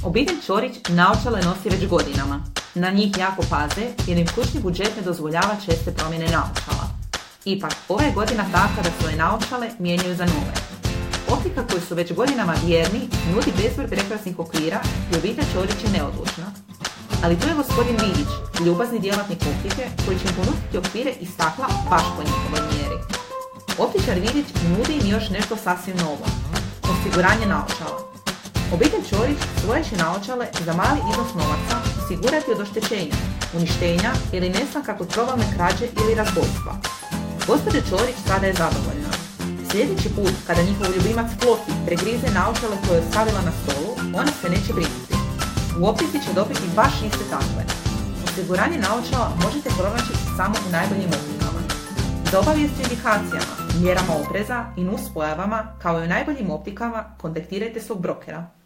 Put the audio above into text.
Obitelj Ćorić naočale nosi već godinama. Na njih jako paze jer im kućni budžet ne dozvoljava česte promjene naočala. Ipak, ova je godina takva da svoje naočale mijenjaju za nove. Optika koju su već godinama vjerni nudi bezbroj prekrasnih okvira i obitelj Ćorić je neodlučna. Ali tu je gospodin Vidić, ljubazni djelatnik optike koji će im ponuditi okvire i stakla baš po njihovoj mjeri. Optičar Vidić nudi im još nešto sasvim novo. Osiguranje naočala. Obitelj Ćorić svoje će naočale za mali iznos novaca osigurati od oštećenja, uništenja ili nestanka kod provalne krađe ili razbojstva. Gospođa Ćorić sada je zadovoljna. Sljedeći put kada njihov ljubimac Floti pregrize naočale koje je stavila na stolu, ona se neće brinuti. U optici će dobiti baš iste takve. Osiguranje naočala možete pronaći samo u najboljim optikama. Za obavijesti o indikacijama, mjerama opreza i nuspojavama, kao i u najboljim optikama, kontaktirajte svog brokera.